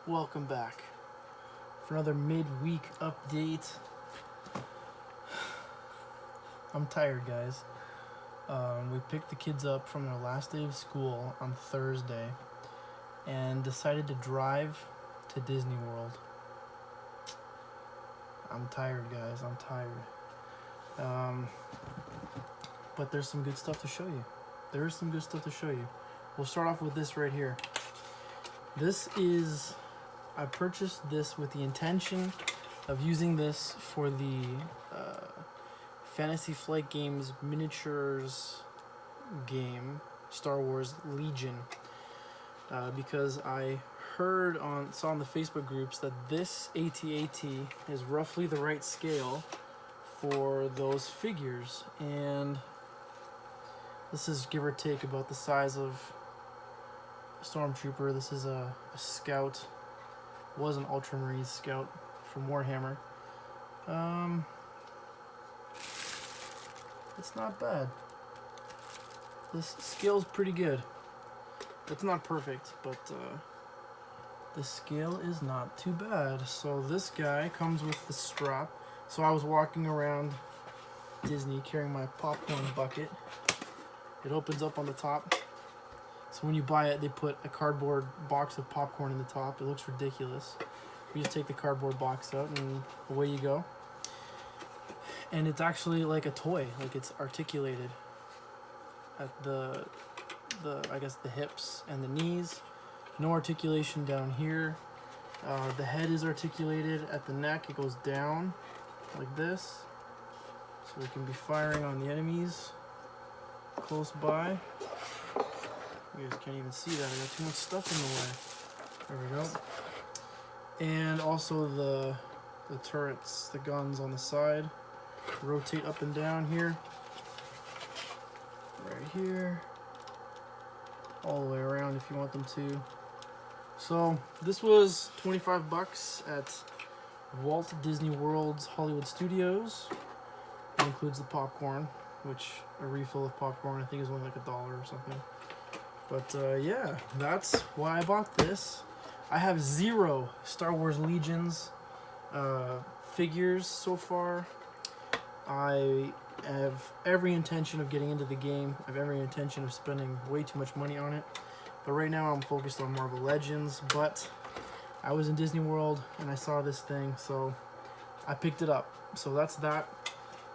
Welcome back for another midweek update. I'm tired, guys. We picked the kids up from their last day of school on Thursday and decided to drive to Disney World. I'm tired, guys. I'm tired. But there's some good stuff to show you. There is some good stuff to show you. We'll start off with this right here. I purchased this with the intention of using this for the Fantasy Flight Games miniatures game, Star Wars Legion, because I saw on the Facebook groups that this AT-AT is roughly the right scale for those figures, and this is give or take about the size of a Stormtrooper. This is a Scout. Was an Ultramarine Scout from Warhammer. It's not bad. This scale's pretty good. It's not perfect, but the scale is not too bad. So this guy comes with the strap. So I was walking around Disney carrying my popcorn bucket. It opens up on the top. So when you buy it, they put a cardboard box of popcorn in the top. It looks ridiculous. You just take the cardboard box out and away you go. And it's actually like a toy. Like, it's articulated at the I guess the hips and the knees. No articulation down here. The head is articulated at the neck. It goes down like this. So we can be firing on the enemies close by. You guys can't even see that. I got too much stuff in the way. There we go. And also the turrets, the guns on the side, rotate up and down here. Right here. All the way around if you want them to. So this was $25 at Walt Disney World's Hollywood Studios. It includes the popcorn, which a refill of popcorn I think is only like $1 or something. But yeah, that's why I bought this. I have 0 Star Wars Legions figures so far. I have every intention of getting into the game. I have every intention of spending way too much money on it. But right now I'm focused on Marvel Legends. But I was in Disney World and I saw this thing, so I picked it up. So that's that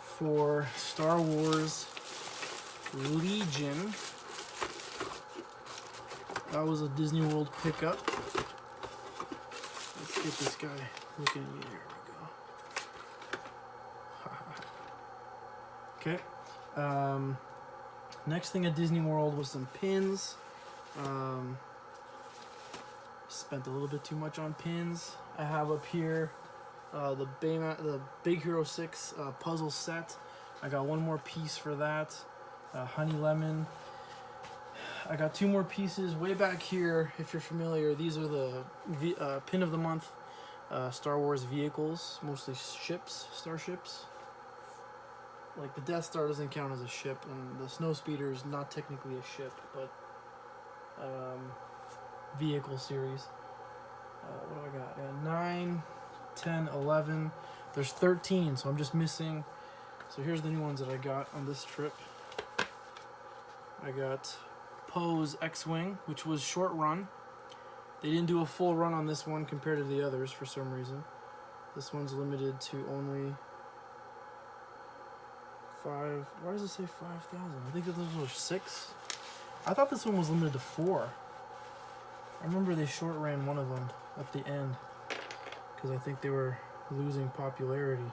for Star Wars Legion. That was a Disney World pickup. Let's get this guy looking at me. There we go. Okay. Next thing at Disney World was some pins. Spent a little bit too much on pins. I have up here the Big Hero 6 puzzle set. I got one more piece for that. Honey Lemon. I got 2 more pieces way back here. If you're familiar, these are the pin of the month Star Wars vehicles, mostly ships, starships. Like the Death Star doesn't count as a ship, and the Snowspeeder is not technically a ship, but vehicle series. What do I got? 9, 10, 11. There's 13, so I'm just missing. So here's the new ones that I got on this trip. I got Poe's X-Wing, which was short run. They didn't do a full run on this one compared to the others for some reason. This one's limited to only 5. Why does it say 5,000? I think that those were 6. I thought this one was limited to 4. I remember they short ran one of them at the end because I think they were losing popularity.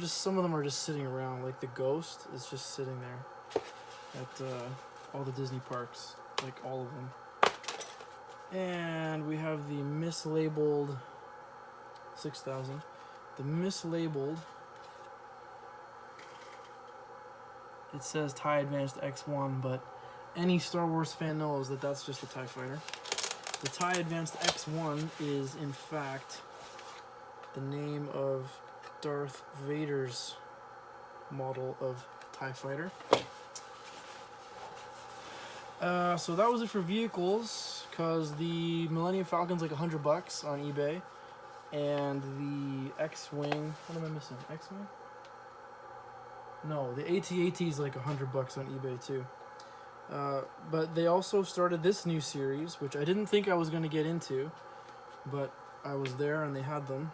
Some of them are just sitting around. Like the Ghost is just sitting there at all the Disney parks, like all of them. And we have the mislabeled 6,000. The mislabeled, it says TIE Advanced X1, but any Star Wars fan knows that that's just a TIE fighter. The TIE Advanced X1 is in fact the name of Darth Vader's model of TIE fighter. So that was it for vehicles. because the Millennium Falcon's like $100 on eBay, and the X-Wing, what am I missing? X-Wing? No, the AT-AT is like $100 on eBay too. But they also started this new series, which I didn't think I was going to get into, but I was there and they had them.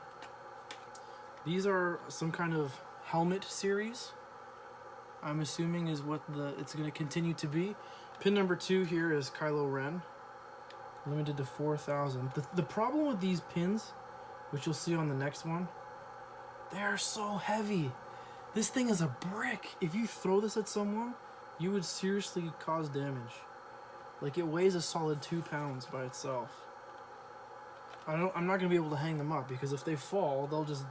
These are some kind of helmet series, I'm assuming is what it's going to continue to be. Pin number 2 here is Kylo Ren, limited to 4,000. The problem with these pins, which you'll see on the next one, they're so heavy. This thing is a brick. If you throw this at someone, you would seriously cause damage. Like, it weighs a solid 2 pounds by itself. I'm not gonna be able to hang them up because if they fall, they'll just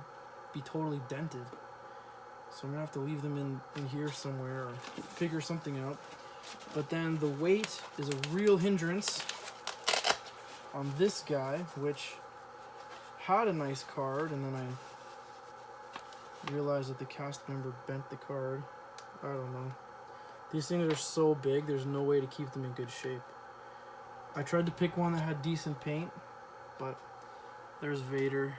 be totally dented. So I'm gonna have to leave them in here somewhere or figure something out. But then the weight is a real hindrance on this guy, which had a nice card, and then I realized that the cast member bent the card. I don't know. These things are so big, there's no way to keep them in good shape. I tried to pick one that had decent paint, but there's Vader.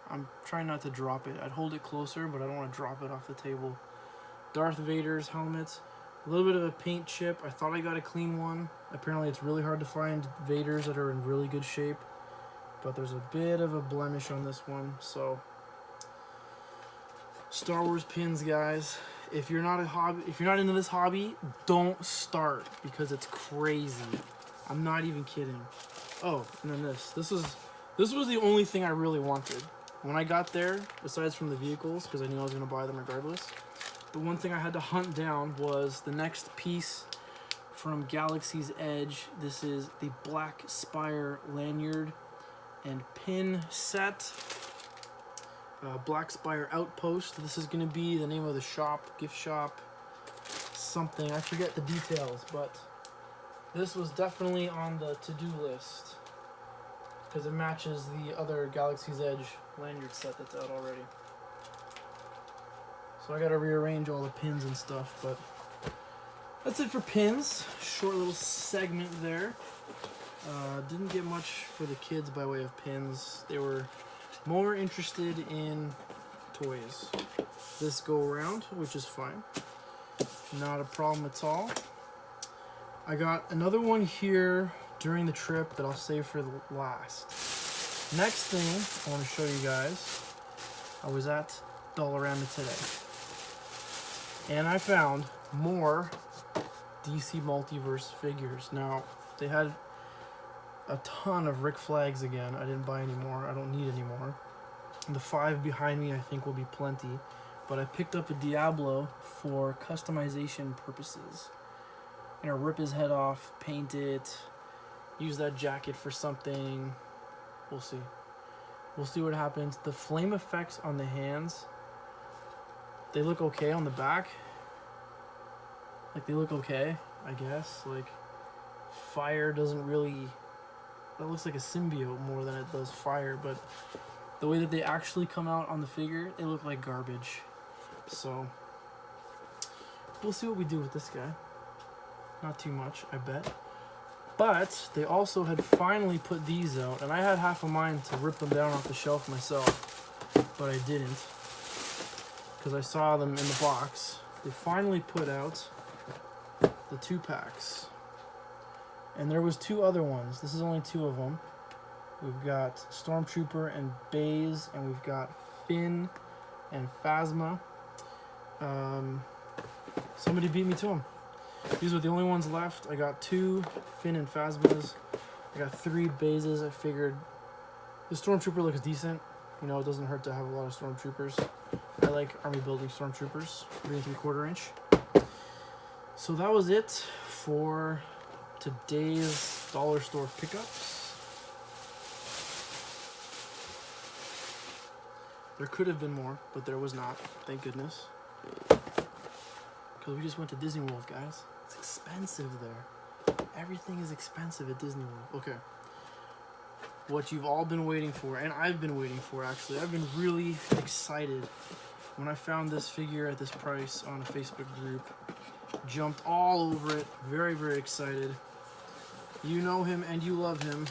I'm trying not to drop it. I'd hold it closer, but I don't want to drop it off the table. Darth Vader's helmet. A little bit of a paint chip. I thought I got a clean one. Apparently it's really hard to find Vaders that are in really good shape, but there's a bit of a blemish on this one. So Star Wars pins, guys. If you're not into this hobby, don't start because it's crazy. I'm not even kidding. Oh, and then this was the only thing I really wanted. When I got there, besides from the vehicles, because I knew I was going to buy them regardless, the one thing I had to hunt down was the next piece from Galaxy's Edge. This is the Black Spire lanyard and pin set. Black Spire Outpost. This is going to be the name of the shop, gift shop, something. I forget the details, but this was definitely on the to-do list because it matches the other Galaxy's Edge lanyard set that's out already. So I got to rearrange all the pins and stuff, but that's it for pins. Short little segment there. Didn't get much for the kids by way of pins. They were more interested in toys this go around, which is fine. Not a problem at all. I got another one here during the trip that I'll save for the last. Next thing I want to show you guys, I was at Dollarama today and I found more DC Multiverse figures. Now, they had a ton of Rick Flags again. I didn't buy any more. I don't need any more. The 5 behind me I think will be plenty. But I picked up a Diablo for customization purposes. You know, rip his head off, paint it, use that jacket for something. We'll see. We'll see what happens. The flame effects on the hands, they look okay on the back. Like, they look okay, I guess. Like, fire doesn't really... That looks like a symbiote more than it does fire, but the way that they actually come out on the figure, they look like garbage. So, we'll see what we do with this guy. Not too much, I bet. But they also had finally put these out, and I had half of mine to rip them down off the shelf myself, but I didn't, because I saw them in the box. They finally put out the 2-packs. And there was 2 other ones. This is only 2 of them. We've got Stormtrooper and Baze, and we've got Finn and Phasma. Somebody beat me to them. These were the only ones left. I got 2 Finn and Phasmas. I got 3 Bazes. I figured the Stormtrooper looks decent. You know, it doesn't hurt to have a lot of Stormtroopers. I like army building Stormtroopers, 3 3/4 inch. So that was it for today's dollar store pickups. There could have been more, but there was not, thank goodness. Because we just went to Disney World, guys. It's expensive there. Everything is expensive at Disney World. Okay. What you've all been waiting for, and I've been waiting for actually. I've been really excited when I found this figure at this price on a Facebook group. Jumped all over it. Very, very excited. You know him and you love him.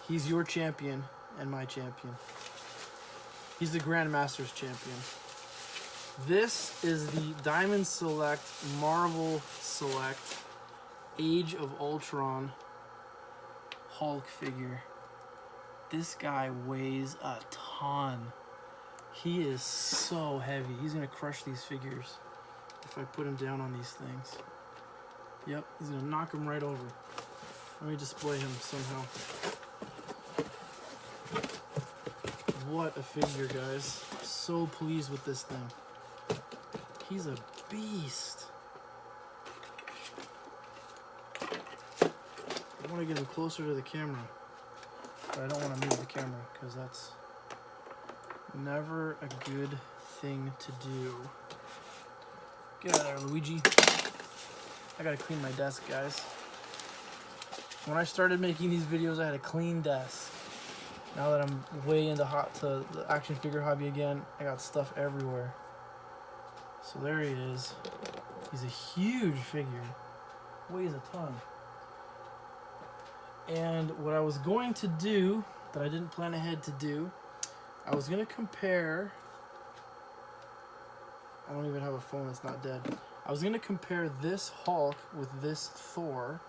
He's your champion and my champion. He's the Grandmaster's champion. This is the Diamond Select, Marvel Select, Age of Ultron Hulk figure. This guy weighs a ton. He is so heavy. He's gonna crush these figures if I put him down on these things. Yep, he's gonna knock him right over. Let me display him somehow. What a figure, guys. So pleased with this thing. He's a beast. I want to get him closer to the camera, but I don't want to move the camera because that's never a good thing to do. Get out of there, Luigi. I gotta clean my desk, guys. When I started making these videos, I had a clean desk. Now that I'm way into the action figure hobby again, I got stuff everywhere. So there he is. He's a huge figure. Weighs a ton. And what I was going to do, that I didn't plan ahead to do, I was going to compare... I don't even have a phone that's not dead. I was going to compare this Hulk with this Thor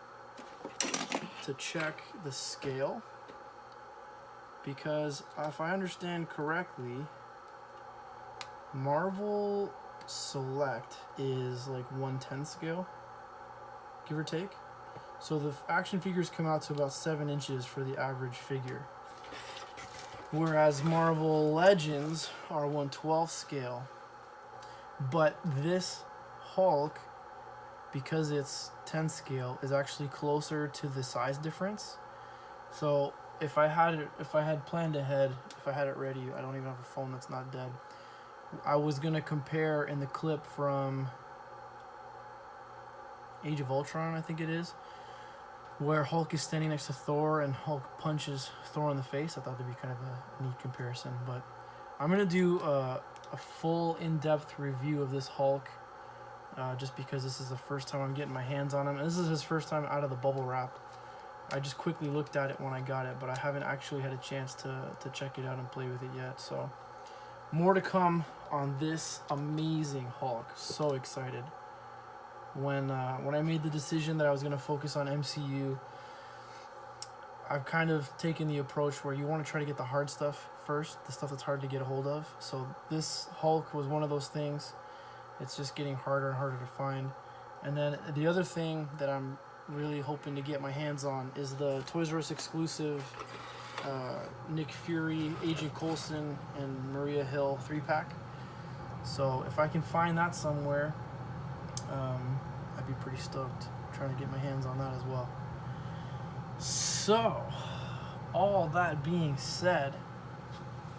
to check the scale. Because if I understand correctly, Marvel Select is like 1/10 scale, give or take. So the action figures come out to about 7 inches for the average figure. Whereas Marvel Legends are 1/12 scale. But this Hulk, because it's 10 scale, is actually closer to the size difference. So if I had planned ahead, if I had it ready, I don't even have a phone that's not dead. I was gonna compare in the clip from Age of Ultron, I think it is, where Hulk is standing next to Thor and Hulk punches Thor in the face. I thought that'd be kind of a neat comparison, but I'm gonna do a full in-depth review of this Hulk, just because this is the first time I'm getting my hands on him. And this is his first time out of the bubble wrap. I just quickly looked at it when I got it, but I haven't actually had a chance to check it out and play with it yet. So more to come on this amazing Hulk. So excited. When I made the decision that I was going to focus on MCU, I've kind of taken the approach where you want to try to get the hard stuff first, the stuff that's hard to get a hold of. So this Hulk was one of those things. It's just getting harder and harder to find. And then the other thing that I'm really hoping to get my hands on is the Toys R Us exclusive Nick Fury, Agent Coulson, and Maria Hill 3-pack. So if I can find that somewhere, I'd be pretty stoked trying to get my hands on that as well. So, all that being said,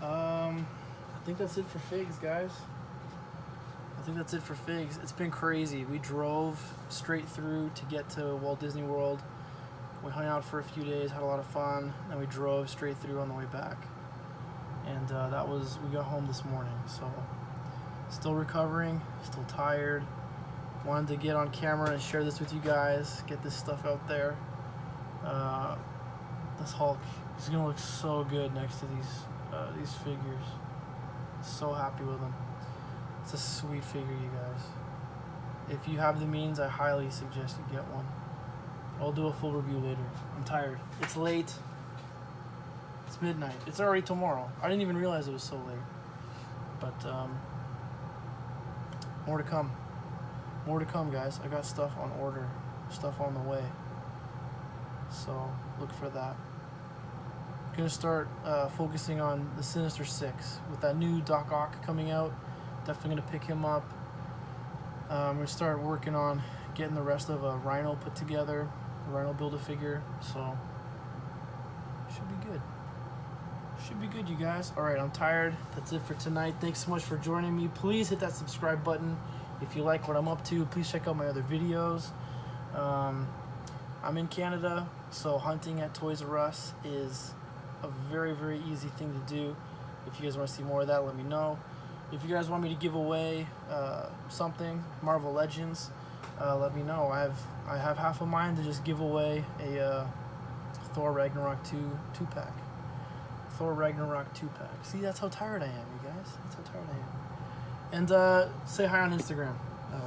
I think that's it for figs, guys. I think that's it for figs. It's been crazy. We drove straight through to get to Walt Disney World. We hung out for a few days, had a lot of fun, and we drove straight through on the way back. And we got home this morning, so still recovering, still tired. Wanted to get on camera and share this with you guys, get this stuff out there. This Hulk is gonna look so good next to these figures. So happy with them. It's a sweet figure, you guys. If you have the means, I highly suggest you get one. I'll do a full review later. I'm tired. It's late. It's midnight. It's already tomorrow. I didn't even realize it was so late. But more to come. More to come, guys. I got stuff on order, stuff on the way. So look for that. I'm gonna start focusing on the Sinister Six with that new Doc Ock coming out. Definitely gonna pick him up. I'm gonna start working on getting the rest of a Rhino put together, a Rhino Build-A-Figure. So should be good. Should be good, you guys. All right, I'm tired. That's it for tonight. Thanks so much for joining me. Please hit that subscribe button if you like what I'm up to. Please check out my other videos. I'm in Canada, so hunting at Toys R Us is a very, very easy thing to do. If you guys want to see more of that, let me know. If you guys want me to give away something, Marvel Legends, let me know. I have half a mind to just give away a Thor Ragnarok 2 pack. Thor Ragnarok 2-pack. See, that's how tired I am, you guys. That's how tired I am. And say hi on Instagram,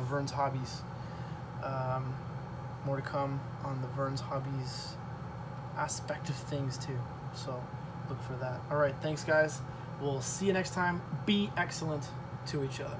Vern's Hobbies. More to come on the Vern's Hobbies aspect of things too. So look for that. All right, thanks guys. We'll see you next time. Be excellent to each other.